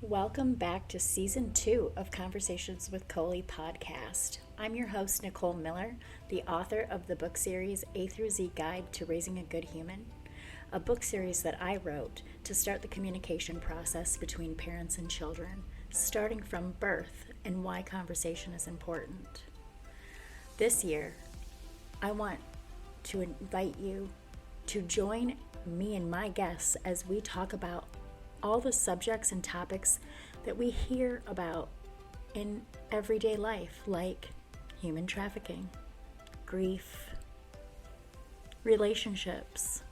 Welcome back to Season 2 of Conversations with Colie podcast. I'm your host, Nicole Miller, the author of the book series A through Z Guide to Raising a Good Human, a book series that I wrote to start the communication process between parents and children, starting from birth and why conversation is important. This year, I want to invite you to join me and my guests as we talk about all the subjects and topics that we hear about in everyday life, like human trafficking, grief, relationships,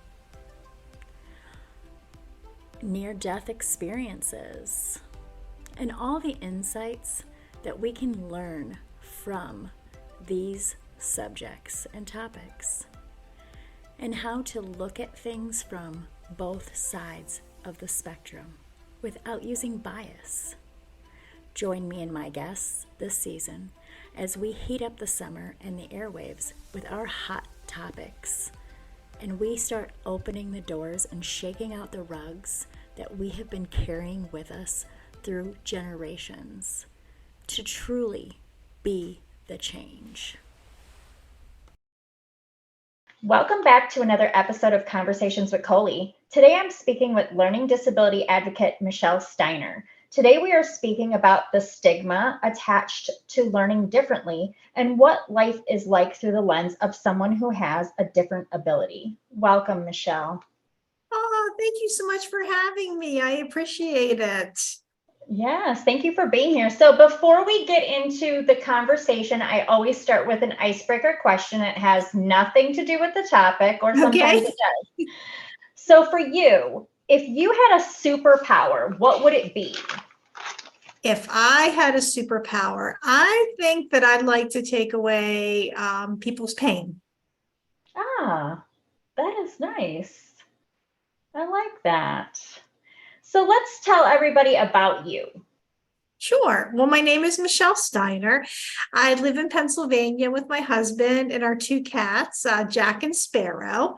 near-death experiences, and all the insights that we can learn from these subjects and topics, and how to look at things from both sides of the spectrum without using bias. Join me and my guests this season as we heat up the summer and the airwaves with our hot topics, and we start opening the doors and shaking out the rugs that we have been carrying with us through generations to truly be the change. Welcome back to another episode of Conversations with Colie. Today I'm speaking with learning disability advocate Michelle Steiner. Today we are speaking about the stigma attached to learning differently and what life is like through the lens of someone who has a different ability. Welcome, Michelle. Oh, thank you so much for having me. I appreciate it. Yes, thank you for being here. So before we get into the conversation, I always start with an icebreaker question. It has nothing to do with the topic, or sometimes it does. So for you, if you had a superpower, what would it be? If I had a superpower, I think that I'd like to take away people's pain. Ah, that is nice. I like that. So let's tell everybody about you. Sure. Well, my name is Michelle Steiner. I live in Pennsylvania with my husband and our two cats, Jack and Sparrow.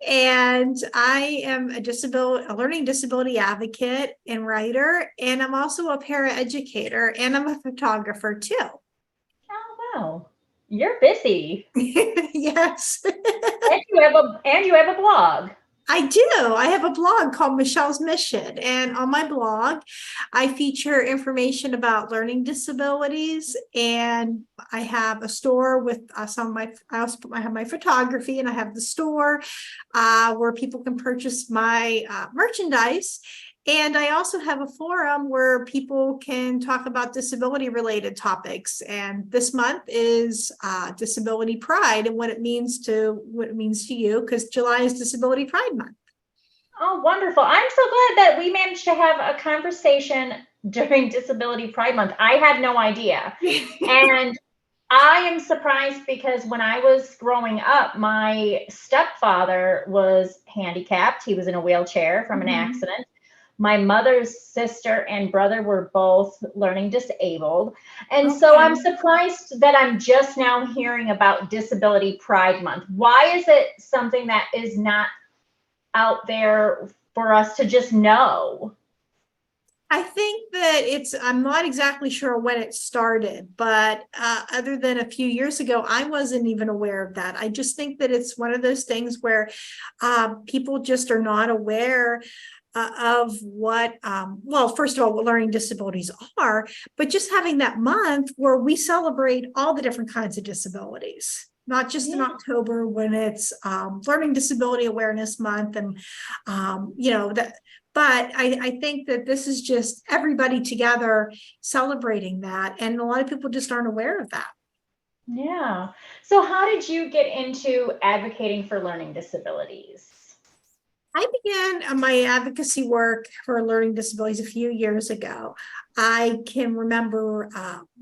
And I am a learning disability advocate and writer, and I'm also a paraeducator, and I'm a photographer too. Oh, wow. You're busy. Yes. And you have a blog. I do. I have a blog called Michelle's Mission. And on my blog, I feature information about learning disabilities. And I have a store with some of I have my photography, and I have the store where people can purchase my merchandise. And I also have a forum where people can talk about disability related topics. And this month is Disability Pride and what it means to you, because July is Disability Pride Month. Oh, wonderful. I'm so glad that we managed to have a conversation during Disability Pride Month. I had no idea. And I am surprised because when I was growing up, my stepfather was handicapped. He was in a wheelchair from an accident. My mother's sister and brother were both learning disabled. And so I'm surprised that I'm just now hearing about Disability Pride Month. Why is it something that is not out there for us to just know? I think that I'm not exactly sure when it started, but other than a few years ago, I wasn't even aware of that. I just think that it's one of those things where people just are not aware of what, first of all, what learning disabilities are, but just having that month where we celebrate all the different kinds of disabilities, not just in October when it's Learning Disability Awareness Month. And, but I think that this is just everybody together celebrating that. And a lot of people just aren't aware of that. Yeah. So how did you get into advocating for learning disabilities? I began my advocacy work for learning disabilities a few years ago. I can remember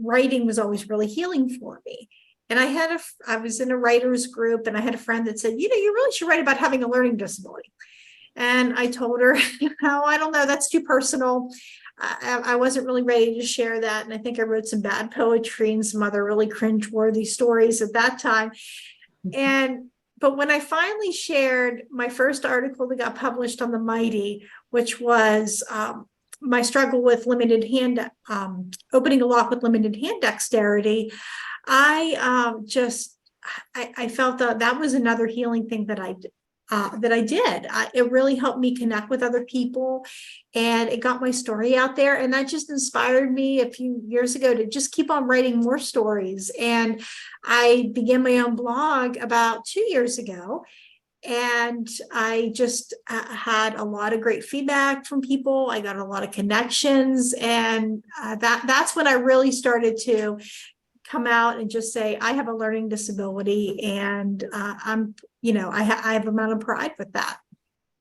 writing was always really healing for me. And I was in a writer's group, and I had a friend that said, you really should write about having a learning disability. And I told her, I don't know, that's too personal. I wasn't really ready to share that. And I think I wrote some bad poetry and some other really cringeworthy stories at that time. But when I finally shared my first article that got published on the Mighty, which was my struggle with limited hand, opening a lock with limited hand dexterity, I felt that was another healing thing that I did. It really helped me connect with other people, and it got my story out there. And that just inspired me a few years ago to just keep on writing more stories. And I began my own blog about 2 years ago. And I just had a lot of great feedback from people. I got a lot of connections, and that's when I really started to come out and just say, I have a learning disability, and I have amount of pride with that.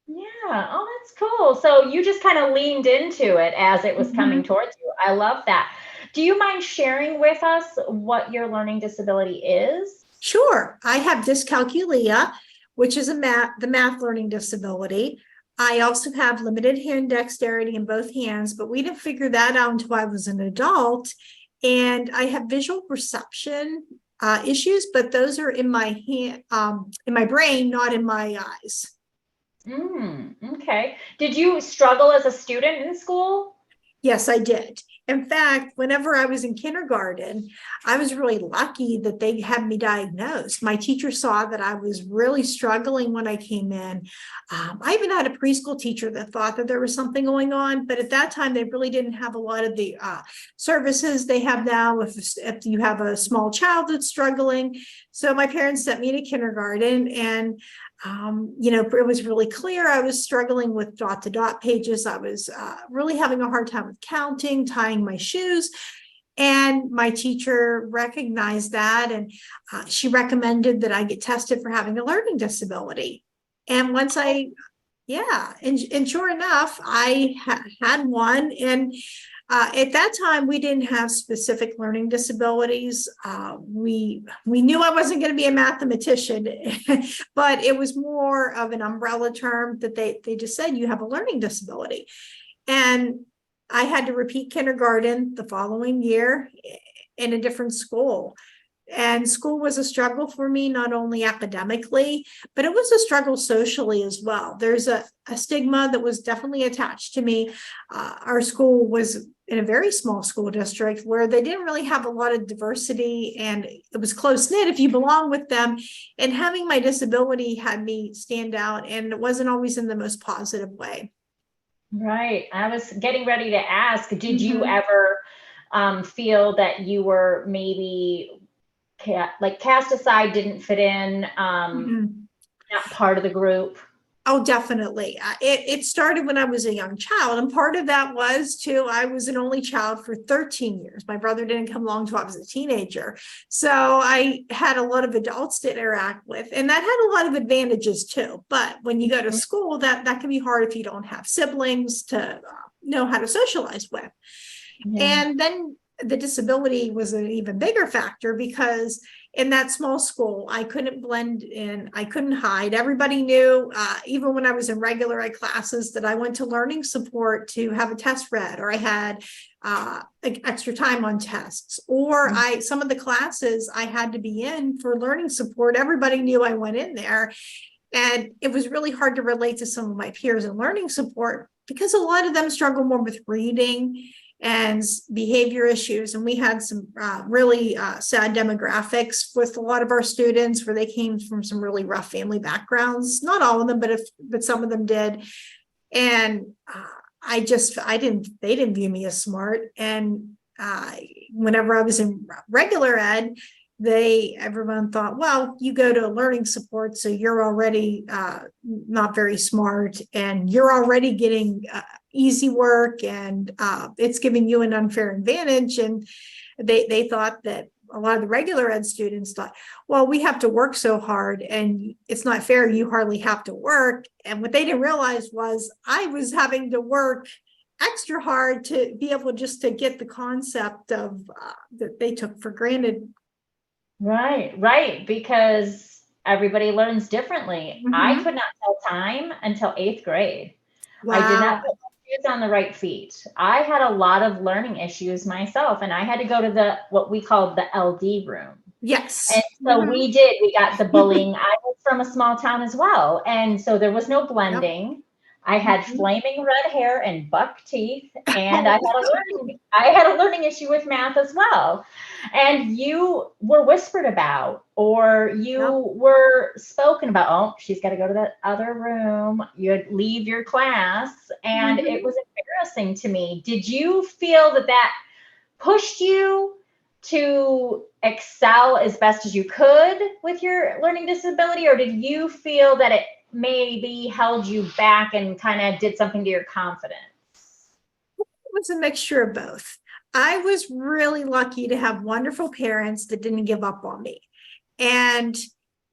Yeah. Oh, that's cool. So you just kind of leaned into it as it was coming towards you. I love that. Do you mind sharing with us what your learning disability is? Sure. I have dyscalculia, which is the math learning disability. I also have limited hand dexterity in both hands, but we didn't figure that out until I was an adult. And I have visual perception issues, but those are in my hand, in my brain, not in my eyes. Okay. Did you struggle as a student in school? Yes, I did. In fact, whenever I was in kindergarten, I was really lucky that they had me diagnosed. My teacher saw that I was really struggling when I came in. I even had a preschool teacher that thought that there was something going on, but at that time, they really didn't have a lot of the services they have now if you have a small child that's struggling. So my parents sent me to kindergarten, and it was really clear I was struggling with dot-to-dot pages. I was really having a hard time with counting, tying my shoes. And my teacher recognized that, and she recommended that I get tested for having a learning disability. And once and sure enough, I had one. And at that time, we didn't have specific learning disabilities. We knew I wasn't going to be a mathematician, but it was more of an umbrella term that they just said, you have a learning disability. And I had to repeat kindergarten the following year in a different school. And school was a struggle for me, not only academically, but it was a struggle socially as well. There's a stigma that was definitely attached to me. Our school was in a very small school district where they didn't really have a lot of diversity, and it was close-knit if you belong with them. And having my disability had me stand out, and it wasn't always in the most positive way. Right. I was getting ready to ask, did you ever feel that you were maybe cast aside, didn't fit in, not part of the group? Oh, definitely. It started when I was a young child. And part of that was too, I was an only child for 13 years. My brother didn't come along until I was a teenager. So I had a lot of adults to interact with, and that had a lot of advantages too. But when you go to school, that can be hard if you don't have siblings to know how to socialize with. Yeah. And then the disability was an even bigger factor, because in that small school, I couldn't blend in. I couldn't hide. Everybody knew, even when I was in regular ed classes, that I went to learning support to have a test read, or I had extra time on tests, or some of the classes I had to be in for learning support. Everybody knew I went in there. And it was really hard to relate to some of my peers in learning support, because a lot of them struggle more with reading and behavior issues. And we had some really sad demographics with a lot of our students, where they came from some really rough family backgrounds. Not all of them, but some of them did. And they didn't view me as smart. And whenever I was in regular ed, everyone thought, well, you go to learning support, so you're already not very smart, and you're already getting easy work, and it's giving you an unfair advantage. And they thought that a lot of the regular ed students thought, well, we have to work so hard, and it's not fair, you hardly have to work. And what they didn't realize was I was having to work extra hard to be able just to get the concept of that they took for granted. Right, because everybody learns differently. I could not tell time until 8th grade. Wow. I did not put my shoes on the right feet. I had a lot of learning issues myself, and I had to go to what we called the LD room. Yes. And so we got the bullying. I was from a small town as well. And so there was no blending. I had Mhm. flaming red hair and buck teeth, and I had a learning issue with math as well. And you were whispered about, or Yep. you were spoken about. Oh, she's got to go to that other room. You'd leave your class, and it Mhm. was embarrassing to me. Did you feel that that pushed you to excel as best as you could with your learning disability, or did you feel that it maybe held you back and kind of did something to your confidence? It was a mixture of both. I was really lucky to have wonderful parents that didn't give up on me. And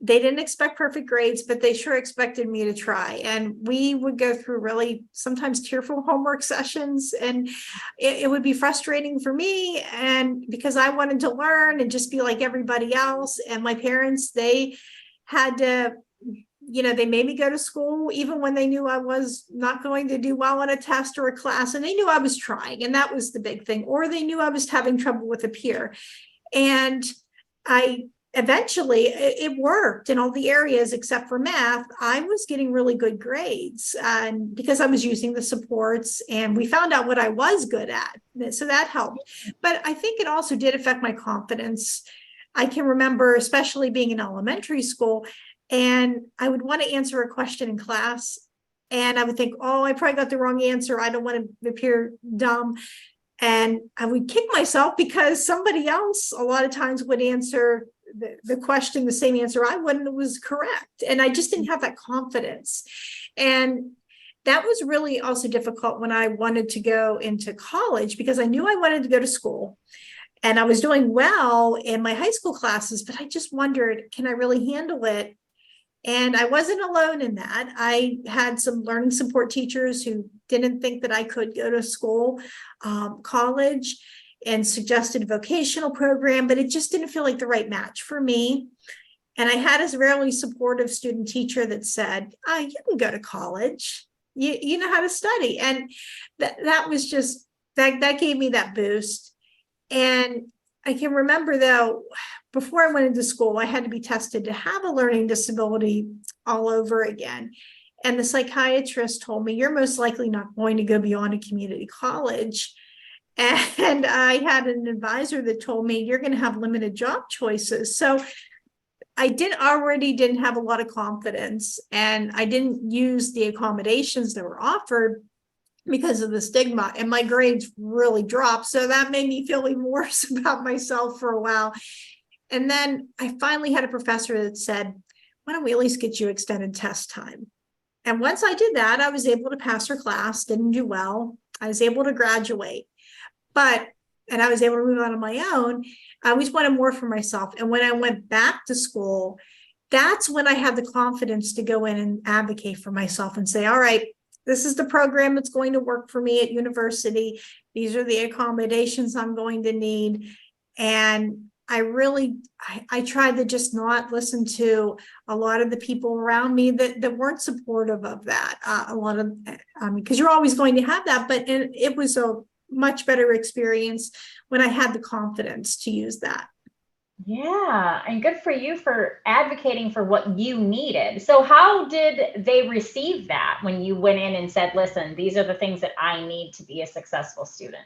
they didn't expect perfect grades, but they sure expected me to try. And we would go through really sometimes tearful homework sessions, and it would be frustrating for me. And because I wanted to learn and just be like everybody else, and my parents, they had to, they made me go to school even when they knew I was not going to do well on a test or a class, and they knew I was trying, and that was the big thing. Or they knew I was having trouble with a peer. And I eventually it worked in all the areas except for math. I was getting really good grades, and because I was using the supports, and we found out what I was good at, so that helped. But I think it also did affect my confidence. I can remember, especially being in elementary school, and I would want to answer a question in class, and I would think, oh, I probably got the wrong answer, I don't want to appear dumb. And I would kick myself because somebody else a lot of times would answer the question, the same answer I would, and it was correct. And I just didn't have that confidence. And that was really also difficult when I wanted to go into college, because I knew I wanted to go to school. And I was doing well in my high school classes, but I just wondered, can I really handle it? And I wasn't alone in that. I had some learning support teachers who didn't think that I could go to school, college, and suggested a vocational program, but it just didn't feel like the right match for me. And I had a really supportive student teacher that said, you can go to college. You know how to study. And that was just, that gave me that boost. And I can remember, though, before I went into school, I had to be tested to have a learning disability all over again. And the psychiatrist told me, you're most likely not going to go beyond a community college. And I had an advisor that told me, you're going to have limited job choices. So I didn't have a lot of confidence, and I didn't use the accommodations that were offered because of the stigma, and my grades really dropped. So that made me feel even worse about myself for a while. And then I finally had a professor that said, why don't we at least get you extended test time? And once I did that, I was able to pass her class, didn't do well. I was able to graduate, and I was able to move on my own. I always wanted more for myself. And when I went back to school, that's when I had the confidence to go in and advocate for myself and say, all right, this is the program that's going to work for me at university. These are the accommodations I'm going to need. And I tried to just not listen to a lot of the people around me that weren't supportive of that. A lot of, because you're always going to have that, but it was a much better experience when I had the confidence to use that. Yeah, and good for you for advocating for what you needed. So, how did they receive that when you went in and said, listen, these are the things that I need to be a successful student?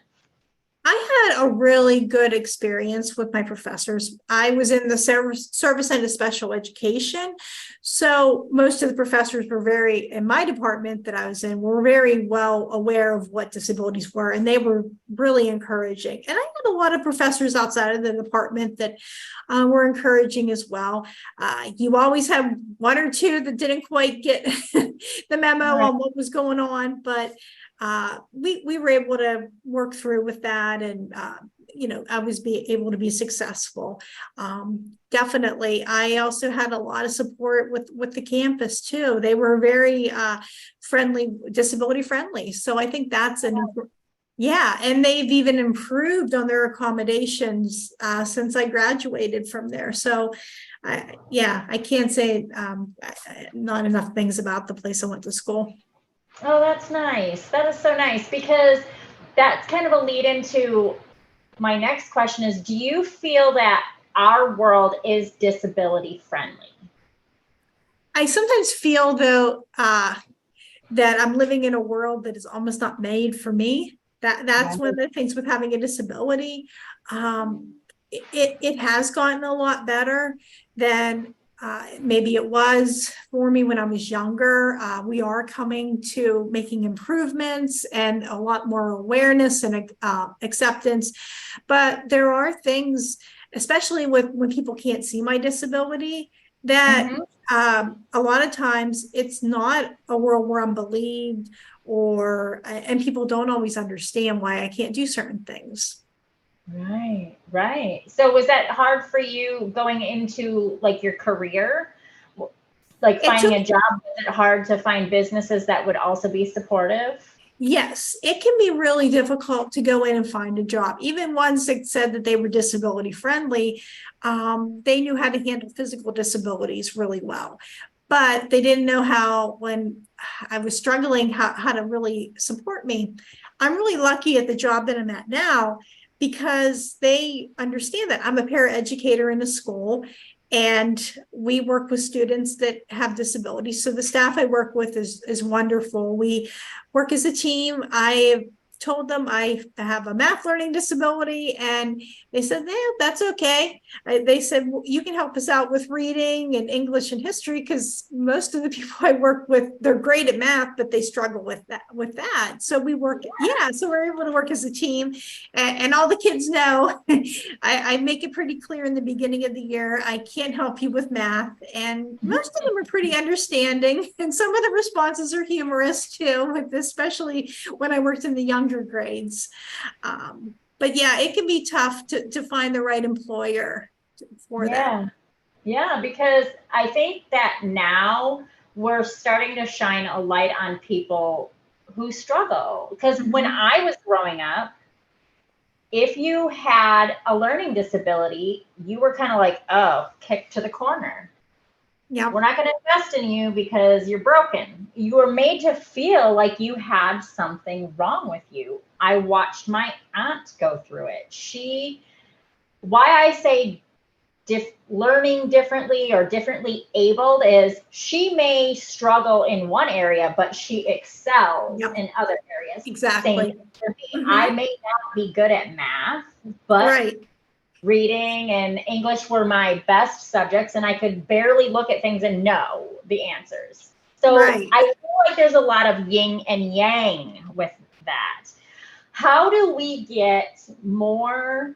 I had a really good experience with my professors. I was in the service end of special education. So most of the professors were in my department that I was in, were very well aware of what disabilities were, and they were really encouraging. And I had a lot of professors outside of the department that were encouraging as well. You always have one or two that didn't quite get the memo on what was going on, but we were able to work through with that, and I was able to be successful. Definitely, I also had a lot of support with the campus too. They were very friendly, disability friendly. So I think that's yeah, and they've even improved on their accommodations since I graduated from there. So I can't say not enough things about the place I went to school. Oh, that's nice. That is so nice, because that's kind of a lead into my next question is, do you feel that our world is disability friendly? I sometimes feel, though, that I'm living in a world that is almost not made for me. That's one of the things with having a disability. It has gotten a lot better than maybe it was for me when I was younger. We are coming to making improvements and a lot more awareness and acceptance. But there are things, especially when people can't see my disability, that a lot of times it's not a world where I'm believed, and people don't always understand why I can't do certain things. Right, right. So was that hard for you going into like your career? Like finding a job, was it hard to find businesses that would also be supportive? Yes, it can be really difficult to go in and find a job. Even ones that said that they were disability friendly, they knew how to handle physical disabilities really well. But they didn't know how, when I was struggling, how to really support me. I'm really lucky at the job that I'm at now because they understand that I'm a paraeducator in a school and we work with students that have disabilities. So the staff I work with is wonderful. We work as a team. I told them I have a math learning disability, and they said, yeah, that's okay. They said, well, you can help us out with reading and English and history, because most of the people I work with, they're great at math, but they struggle with that. So we work, so we're able to work as a team, and all the kids know I make it pretty clear in the beginning of the year, I can't help you with math. And most of them are pretty understanding. And some of the responses are humorous too, especially when I worked in the younger grades. But yeah, it can be tough to find the right employer for that. Yeah, because I think that now we're starting to shine a light on people who struggle. Because when I was growing up, if you had a learning disability, you were kind of like, oh, kicked to the corner. Yeah. We're not going to invest in you because you're broken. You were made to feel like you had something wrong with you. I watched my aunt go through it. Why I say learning differently or differently abled is she may struggle in one area, but she excels in other areas. Exactly. For me, I may not be good at math, but reading and English were my best subjects, and I could barely look at things and know the answers. So I feel like there's a lot of yin and yang with that. How do we get more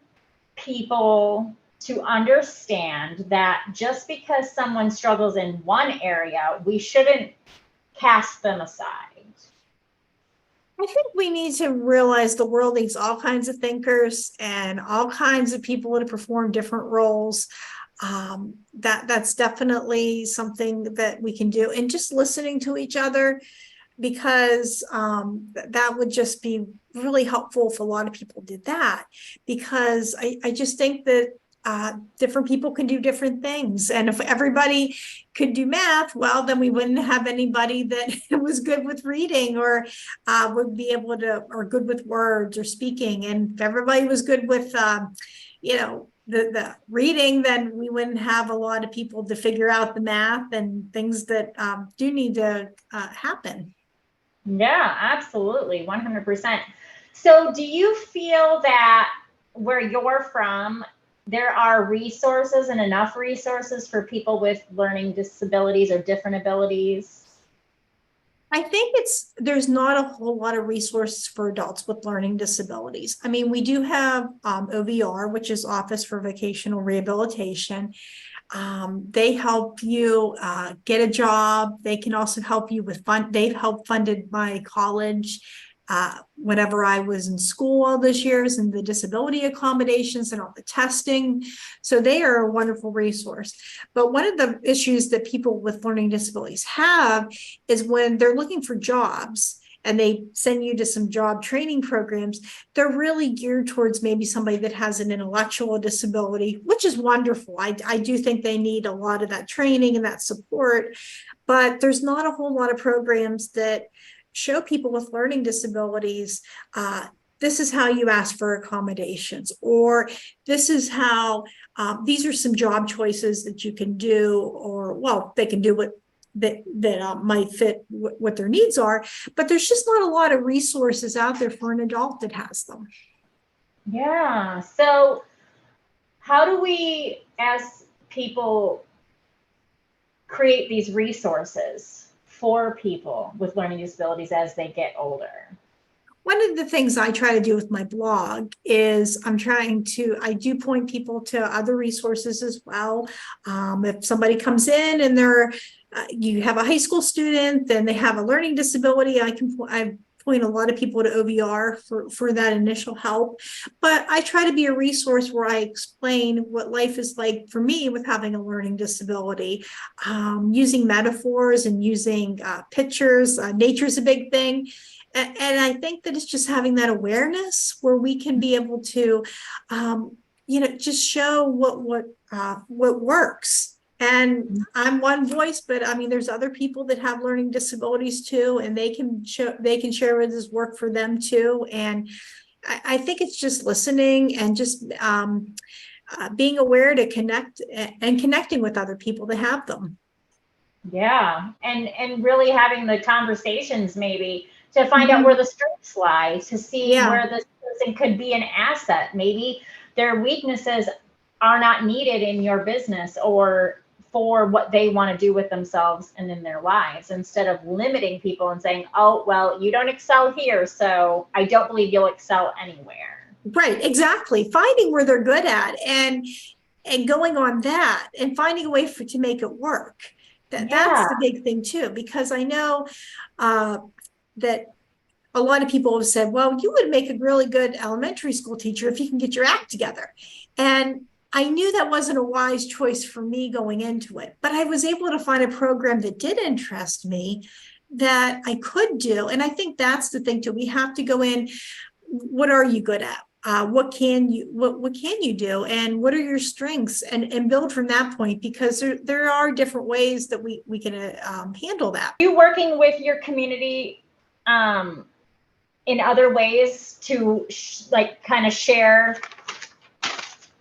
people to understand that just because someone struggles in one area, we shouldn't cast them aside? I think we need to realize the world needs all kinds of thinkers and all kinds of people to perform different roles. That's definitely something that we can do, and just listening to each other, because that would just be really helpful if a lot of people did that, because I just think that different people can do different things. And if everybody could do math, well, then we wouldn't have anybody that was good with reading or would be able to, or good with words or speaking. And if everybody was good with, the reading, then we wouldn't have a lot of people to figure out the math and things that do need to happen. Yeah, absolutely. 100%. So do you feel that where you're from, there are resources and enough resources for people with learning disabilities or different abilities? I think there's not a whole lot of resources for adults with learning disabilities. I mean, we do have OVR, which is Office for Vocational Rehabilitation. They help you get a job. They can also help you with they've helped funded my college whenever I was in school all those years, and the disability accommodations and all the testing. So they are a wonderful resource. But one of the issues that people with learning disabilities have is when they're looking for jobs and they send you to some job training programs, they're really geared towards maybe somebody that has an intellectual disability, which is wonderful. I do think they need a lot of that training and that support, but there's not a whole lot of programs that show people with learning disabilities, this is how you ask for accommodations, or this is how, these are some job choices that you can do, or, well, they can do what that might fit what their needs are, but there's just not a lot of resources out there for an adult that has them. Yeah. So how do we, as people, create these resources for people with learning disabilities as they get older? One of the things I try to do with my blog is I do point people to other resources as well. If somebody comes in and you have a high school student, then they have a learning disability, I point a lot of people to OVR for that initial help. But I try to be a resource where I explain what life is like for me with having a learning disability, using metaphors and using pictures. Nature's a big thing. And I think that it's just having that awareness where we can be able to, just show what works. And I'm one voice, but I mean, there's other people that have learning disabilities too, and they can share what does work for them too. And I think it's just listening and just being aware to connect and connecting with other people that have them. Yeah, and really having the conversations maybe to find out where the strengths lie, to see where this person could be an asset. Maybe their weaknesses are not needed in your business or for what they want to do with themselves and in their lives, instead of limiting people and saying, oh, well, you don't excel here, so I don't believe you'll excel anywhere. Right, exactly. Finding where they're good at and going on that and finding a way to make it work. That's the big thing too, because I know that a lot of people have said, well, you would make a really good elementary school teacher if you can get your act together. And I knew that wasn't a wise choice for me going into it, but I was able to find a program that did interest me that I could do. And I think that's the thing too. We have to go in, what are you good at? What can you do, and what are your strengths, and build from that point, because there are different ways that we can handle that. Are you working with your community in other ways to kind of share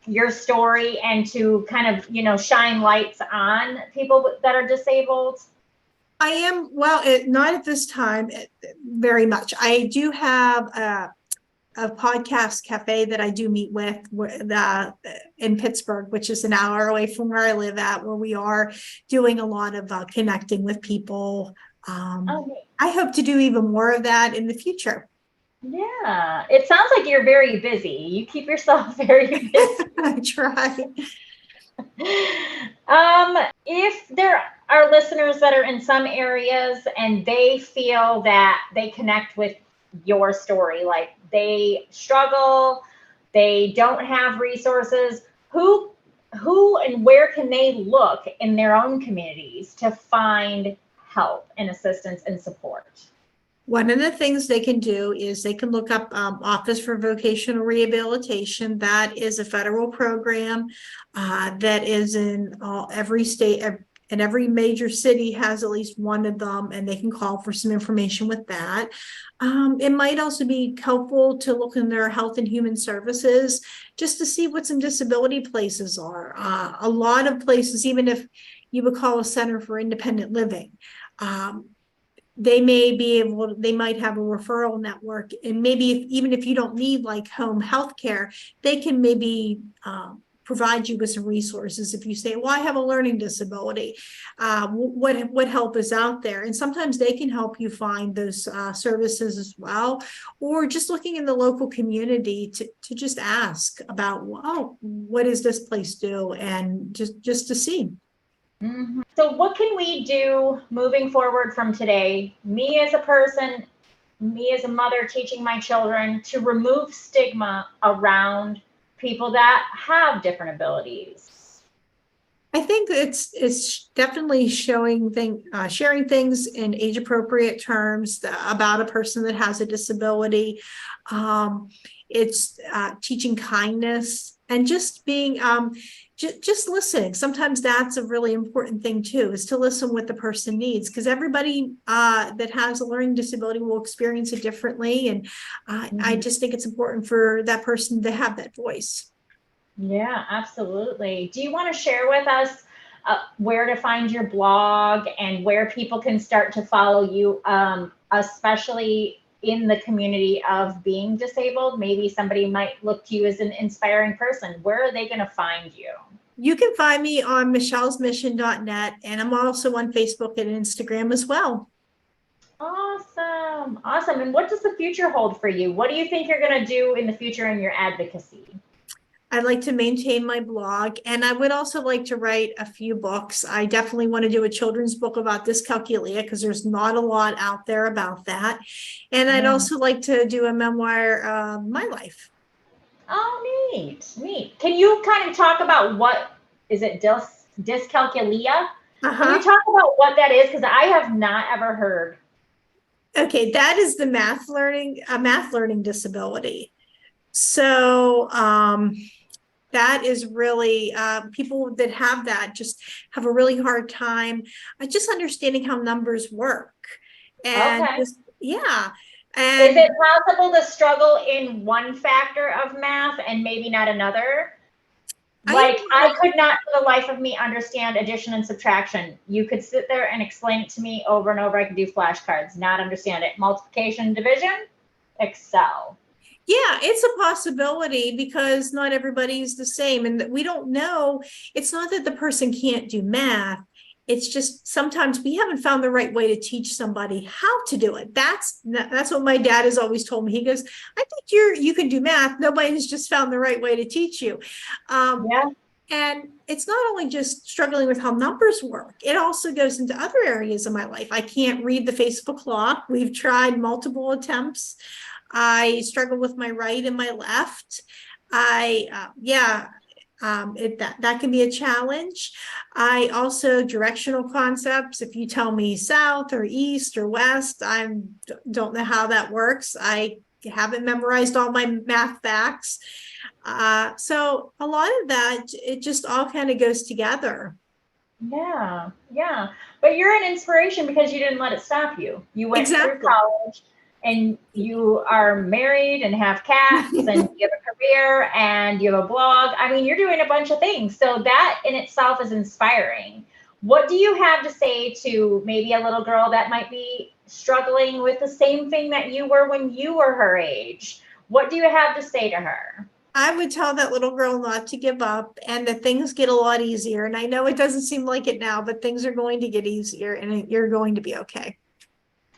your story and to kind of shine lights on people that are disabled? I am, well, not at this time very much. I do have a podcast cafe that I do meet with in Pittsburgh, which is an hour away from where I live at, where we are doing a lot of connecting with people. I hope to do even more of that in the future. Yeah, it sounds like you're very busy. You keep yourself very busy. I try. If there are listeners that are in some areas and they feel that they connect with your story, like they struggle, they don't have resources, who and where can they look in their own communities to find help and assistance and support? One of the things they can do is they can look up Office for Vocational Rehabilitation. That is a federal program that is in every state, and every major city has at least one of them, and they can call for some information with that. It might also be helpful to look in their Health and Human Services just to see what some disability places are. A lot of places, even if you would call a Center for Independent Living, they might have a referral network, and maybe even if you don't need like home health care, they can maybe provide you with some resources. If you say, well, I have a learning disability, what help is out there? And sometimes they can help you find those services as well, or just looking in the local community to just ask about, well, what does this place do? And just to see. Mm-hmm. So what can we do moving forward from today, me as a person, me as a mother teaching my children, to remove stigma around people that have different abilities? I think it's definitely sharing things in age appropriate terms about a person that has a disability. It's teaching kindness and just being just listening. Sometimes that's a really important thing too, is to listen what the person needs, because everybody that has a learning disability will experience it differently, and I just think it's important for that person to have that voice. Yeah, absolutely. Do you want to share with us where to find your blog and where people can start to follow you, especially in the community of being disabled. Maybe somebody might look to you as an inspiring person. Where are they going to find you? You can find me on michellesmission.net, and I'm also on Facebook and Instagram as well. Awesome. Awesome. And what does the future hold for you? What do you think you're going to do in the future in your advocacy? I'd like to maintain my blog, and I would also like to write a few books. I definitely want to do a children's book about dyscalculia because there's not a lot out there about that. And I'd also like to do a memoir of my life. Oh, neat, neat. Can you kind of talk about what is it, dyscalculia? Can you talk about what that is? Because I have not ever heard. Okay, that is the math learning disability. So that is really people that have that just have a really hard time just understanding how numbers work. And just, yeah. And is it possible to struggle in one factor of math and maybe not another? Like I could not for the life of me understand addition and subtraction. You could sit there and explain it to me over and over. I could do flashcards, not understand it. Multiplication, division, excel. Yeah, it's a possibility because not everybody's the same. And we don't know. It's not that the person can't do math. It's just sometimes we haven't found the right way to teach somebody how to do it. That's what my dad has always told me. He goes, I think you can do math. Nobody's just found the right way to teach you. And it's not only just struggling with how numbers work. It also goes into other areas of my life. I can't read the face of a clock. We've tried multiple attempts. I struggle with my right and my left. That can be a challenge. I also directional concepts. If you tell me south or east or west, I don't know how that works. I haven't memorized all my math facts. So a lot of that, it just all kind of goes together. Yeah. But you're an inspiration because you didn't let it stop you. You went through college. And you are married and have cats and you have a career and you have a blog. I mean, you're doing a bunch of things. So that in itself is inspiring. What do you have to say to maybe a little girl that might be struggling with the same thing that you were when you were her age? What do you have to say to her? I would tell that little girl not to give up and that things get a lot easier. And I know it doesn't seem like it now, but things are going to get easier and you're going to be okay.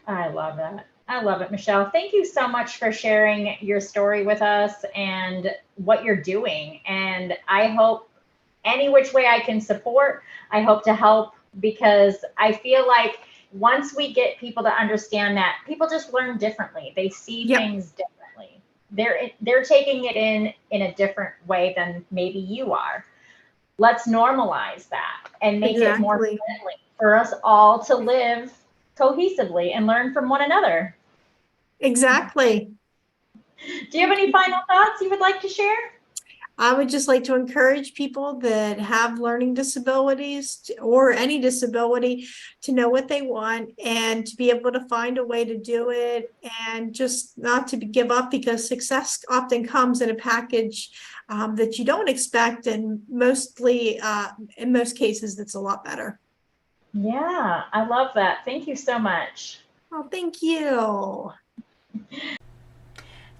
I love that. I love it, Michelle. Thank you so much for sharing your story with us and what you're doing. And I hope any which way I can support, I hope to help, because I feel like once we get people to understand that people just learn differently. They see things differently. They're taking it in a different way than maybe you are. Let's normalize that and make it more friendly for us all to live cohesively and learn from one another. Exactly. Do you have any final thoughts you would like to share? I would just like to encourage people that have learning disabilities or any disability to know what they want and to be able to find a way to do it and just not to give up, because success often comes in a package that you don't expect, and mostly in most cases that's a lot better. Yeah, I love that. Thank you so much. Oh, thank you.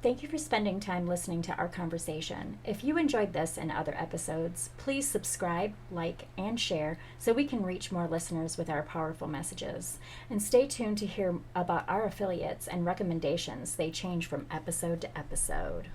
Thank you for spending time listening to our conversation. If you enjoyed this and other episodes, please subscribe, like, and share so we can reach more listeners with our powerful messages. And stay tuned to hear about our affiliates and recommendations. They change from episode to episode.